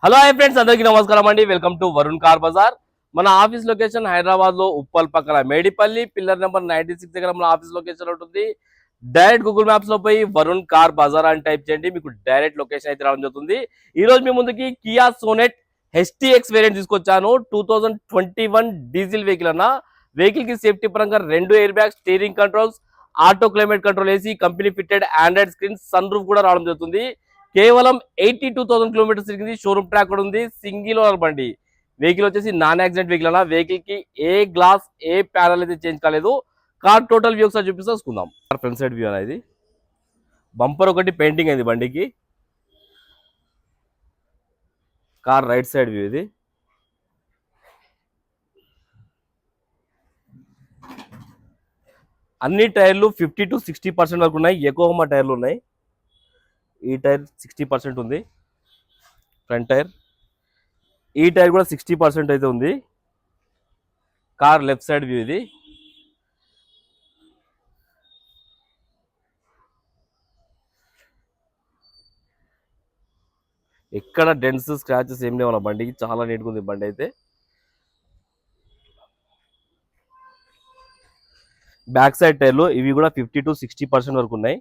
Hello hi friends, అందరికీ నమస్కారం అండి. Welcome to Varun car Bazaar. మన ఆఫీస్ లొకేషన్ హైదరాబాద్ లో ఉప్పల్ పక్కన మేడిపల్లి పిల్లర్ నెంబర్ 96 దగ్గర మన ఆఫీస్ లొకేషన్ ఉంటుంది. డైరెక్ట్ గూగుల్ మ్యాప్స్ లో పోయి వరుణ్ కార్ బజార్ అని టైప్ చేయండి, మీకు డైరెక్ట్ లొకేషన్ అయితే రావడం జరుగుతుంది. ఈ రోజు మీ ముందుకి కియా సోనెట్ HTX వేరియంట్ తీసుకొచ్చాను. 2021 డీజిల్ వెహికల్ అన్న. వెహికల్ కి సేఫ్టీ పరంగా 2 air bags, steering controls, auto climate control AC, company fitted Android screen, sunroof కూడా రావడం జరుగుతుంది. కేవలం 82,000 కిలోమీటర్స్ తిరిగింది. షోరూమ్ ట్రాక్ కూడా ఉంది. సింగిల్ ఓనర్ బండి. వెహికల్ వచ్చేసి నాన్ యాక్సిడెంట్ వెహికల్ అన్న. వెహికల్ కి ఏ గ్లాస్ ఏ ప్యానల్ అయితే చేంజ్ కాలేదు. కార్ టోటల్ వ్యూ ఒకసారి చూపిస్తా. ఫ్రంట్ సైడ్ వ్యూ అనేది బంపర్ ఒకటి పెయింటింగ్ అయింది బండికి. కార్ రైట్ సైడ్ వ్యూ ఇది. అన్ని టైర్లు 50 to 60% వరకు ఉన్నాయి. ఎక్కువ టైర్లు ఉన్నాయి. ఈ టైర్ 60% ఉంది ఫ్రంట్ టైర్. ఈ టైర్ కూడా 60% అయితే ఉంది. కార్ లెఫ్ట్ సైడ్ వ్యూ ఇది. ఎక్కడ డెంట్స్ స్క్రాచెస్ ఏం లేవు బండికి, చాలా నీట్గా ఉంది బండి అయితే. బ్యాక్ సైడ్ టైర్లు ఇవి కూడా 50 to 60% వరకు ఉన్నాయి.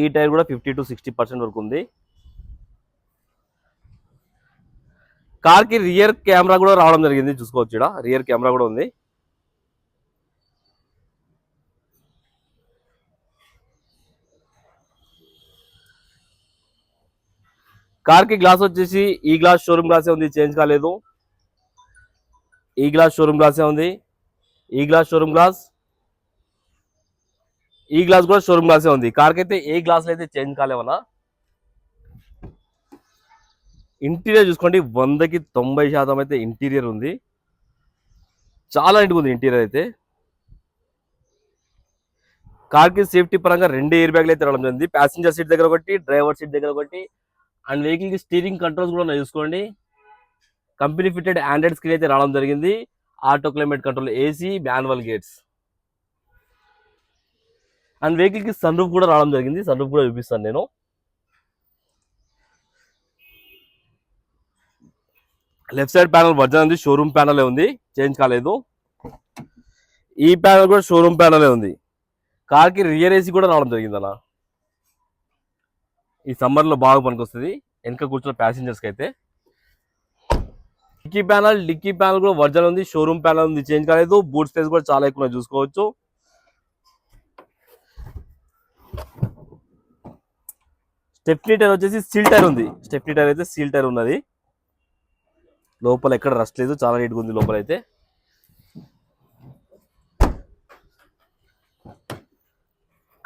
ఈ టైర్ కూడా 50 to 60% వరకు ఉంది. కార్ కి రియర్ కెమెరా కూడా రావడం జరిగింది, చూసుకోవచ్చు. ఇక్కడ రియర్ కెమెరా కూడా ఉంది. కార్ కి గ్లాస్ వచ్చేసి ఈ గ్లాస్ షోరూమ్ గ్లాసే ఉంది, చేంజ్ కాలేదు. ఈ గ్లాస్ షోరూమ్ గ్లాసే ఉంది. ఈ గ్లాస్ షోరూమ్ గ్లాస్, ఈ గ్లాస్ కూడా షోరూమ్ గ్లాసే ఉంది. కార్ కి అయితే ఏ గ్లాస్ అయితే చేంజ్ కాలేవన్నా. ఇంటీరియర్ చూసుకోండి, 100కి 90% అయితే ఇంటీరియర్ ఉంది. చాలా నీట్గా ఉంది ఇంటీరియర్ అయితే. కార్ కి సేఫ్టీ పరంగా 2 ఎయిర్ బ్యాగ్లు అయితే రావడం జరిగింది. ప్యాసింజర్ సీట్ దగ్గర ఒకటి, డ్రైవర్ సీట్ దగ్గర ఒకటి. అండ్ వెహికల్ కి స్టీరింగ్ కంట్రోల్స్ కూడా చూసుకోండి. కంపెనీ ఫిట్టెడ్ ఆండ్రాయిడ్ స్క్రీన్ అయితే రావడం జరిగింది. Auto climate control AC, manual gates. And vehicle కి సన్ రూఫ్ కూడా రావడం జరిగింది. సన్ రూఫ్ కూడా చూపిస్తాను నేను. లెఫ్ట్ సైడ్ ప్యానల్ వర్జన్ ఉంది, షోరూమ్ ప్యానలే ఉంది, చేంజ్ కాలేదు. ఈ ప్యానల్ కూడా షోరూమ్ ప్యానలే ఉంది. కార్ కి రియర్ ఏసీ కూడా రావడం జరిగింది అన్న. ఈ సమ్మర్ లో బాగా పనికొస్తుంది వెనక కూర్చున్న ప్యాసింజర్స్ కి అయితే. డిక్కీ ప్యానల్ కూడా వర్జన్ ఉంది, షోరూమ్ ప్యానల్ ఉంది, చేంజ్ కాలేదు. బూట్ స్పేస్ కూడా చాలా ఎక్కువ చూసుకోవచ్చు. స్టెప్నీ టైర్ వచ్చేసి సీల్ టైర్ ఉంది. స్టెప్నీ టైర్ అయితే సీల్ టైర్ ఉన్నది. లోపల ఎక్కడ రస్ట్ లేదు, చాలా నీట్గా ఉంది లోపల అయితే.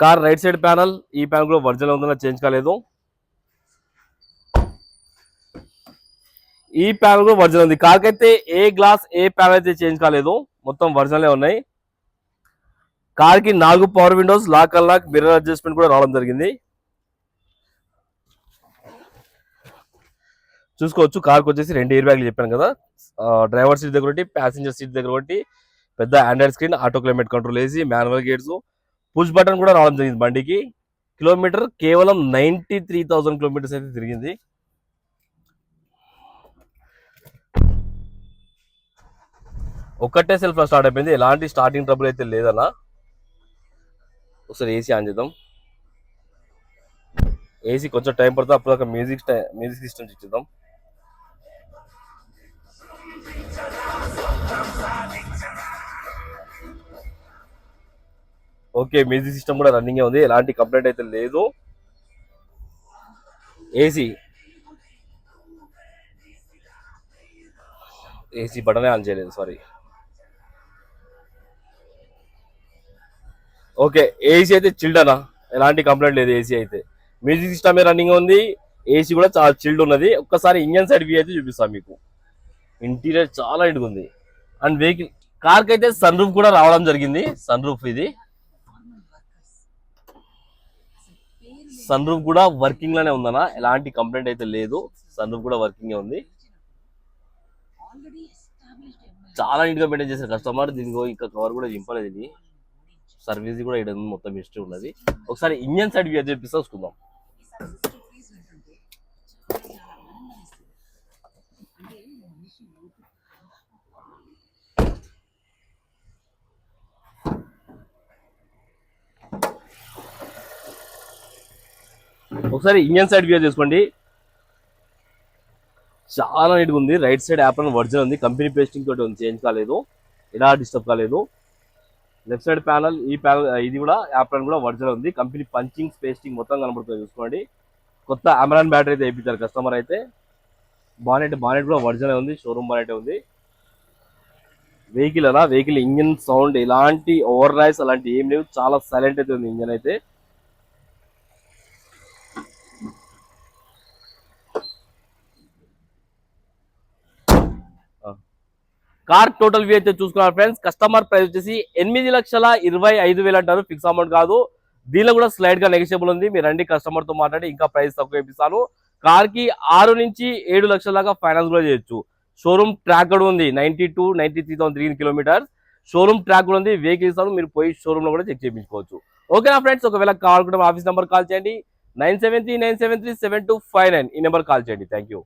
కార్ రైట్ సైడ్ ప్యానల్, ఈ ప్యానల్ కూడా వర్జన్ ఉందన్న, చేంజ్ కాలేదు. ఈ ప్యానల్ కూడా వర్జన్ ఉంది. కార్ కి అయితే ఏ గ్లాస్ ఏ ప్యానల్ అయితే చేంజ్ కాలేదు, మొత్తం వర్జన్లే ఉన్నాయి. కార్ కి 4 power windows, lock unlock, mirror adjustment కూడా రావడం జరిగింది. చూసుకోవచ్చు. కార్కి వచ్చేసి 2 ఎయిర్ బ్యాగ్లు చెప్పాను కదా. డ్రైవర్ సీట్ దగ్గర ఒకటి, ప్యాసింజర్ సీట్ దగ్గర ఒకటి, పెద్ద Android screen, auto climate control AC, manual gates, push button కూడా రావడం జరిగింది బండికి. కిలోమీటర్ కేవలం 93,000 కిలోమీటర్స్ అయితే తిరిగింది. ఒక్కటే సెల్ఫ్ స్టార్ట్ అయిపోయింది, ఎలాంటి స్టార్టింగ్ ట్రబుల్ అయితే లేదన్న. ఒకసారి ఏసీ ఆన్ చేద్దాం. ఏసీ కొంచెం టైం పడుతుంది, అప్పుడు ఒక మ్యూజిక్ సిస్టమ్ ఇచ్చేద్దాం. ఓకే, మ్యూజిక్ సిస్టమ్ కూడా రన్నింగ్ ఉంది, ఎలాంటి కంప్లైంట్ అయితే లేదు. ఏసీ బటనే ఆన్ చేయలేదు, సారీ. ఓకే, ఏసీ అయితే చిల్డ్ అన్న, ఎలాంటి కంప్లైంట్ లేదు. ఏసీ అయితే మ్యూజిక్ సిస్టమే రన్నింగ్ ఉంది. ఏసీ కూడా చాలా చిల్డ్ ఉన్నది. ఒక్కసారి ఇంజన్ సైడ్ వ్యూ అయితే చూపిస్తాను మీకు. ఇంటీరియర్ చాలా నీట్గా ఉంది. అండ్ వెహికల్ కార్కి అయితే సన్ రూఫ్ కూడా రావడం జరిగింది. సన్ రూఫ్ ఇది, సన్ రూఫ్ కూడా వర్కింగ్ లోనే ఉందన్న, ఎలాంటి కంప్లైంట్ అయితే లేదు. సన్ రూఫ్ కూడా వర్కింగ్ ఉంది. చాలా నీట్ గా మెయింటైన్ చేశారు కస్టమర్. దీనికి ఇంకా కవర్ కూడా చింపలేదు. ఇది సర్వీస్ కూడా ఇక్కడ మొత్తం హిస్టరీ ఉన్నది. ఒకసారి ఇంజన్ సైడ్ వ్యూ చూపిస్తా చూసుకుందాం. ఒకసారి ఇంజన్ సైడ్ వ్యూ చేసుకోండి, చాలా నీట్గా ఉంది. రైట్ సైడ్ యాప్రాన్ ఒరిజినల్ ఉంది, కంపెనీ పేస్టింగ్ తోటి ఉంది, చేంజ్ కాలేదు, ఎలా డిస్టర్బ్ కాలేదు. లెఫ్ట్ సైడ్ ప్యానల్, ఈ ప్యానల్ ఇది కూడా యాప్రాన్ కూడా ఒరిజినల్ ఉంది, కంపెనీ పంచింగ్ పేస్టింగ్ మొత్తం కనబడుతుంది చూసుకోండి. కొత్త అమరాన్ బ్యాటరీ అయితే వేయించారు కస్టమర్ అయితే. బానెట్ కూడా ఒరిజినల్ ఉంది, షోరూమ్ బానెట్ ఉంది. వెహికల్ ఇంజిన్ సౌండ్ ఎలాంటి ఓవర్ నాయిస్ అలాంటి ఏం లేవు, చాలా సైలెంట్ అయితే ఉంది ఇంజన్ అయితే. కార్ టోటల్ వ్యూ అయితే చూసుకున్నారు ఫ్రెండ్స్. కస్టమర్ ప్రైస్ వచ్చేసి 8,25,000 అంటారు, ఫిక్స్ అమౌంట్ కాదు. దీనిలో కూడా స్లైడ్ గా నెగోషియబుల్ ఉంది, మీరు రండి కస్టమర్ తో మాట్లాడి ఇంకా ప్రైస్ తక్కువ ఇప్పిస్తాను. కార్ కి 6 నుంచి 7 లక్షల దాకా ఫైనాన్స్ కూడా చేయొచ్చు. షోరూమ్ ట్రాక్ కూడా ఉంది, 93,300 కిలోమీటర్స్ షోరూమ్ ట్రాక్ కూడా ఉంది. వెహికల్ ఇస్తాను, మీరు పోయి షోరూమ్ లో కూడా చెక్ చేయించుకోవచ్చు. ఓకేనా ఫ్రెండ్స్, ఒకవేళ కావాలనుకుంటే ఆఫీస్ నెంబర్ కాల్ చేయండి, 973-973-7259 ఈ నెంబర్ కాల్ చేయండి. Thank you.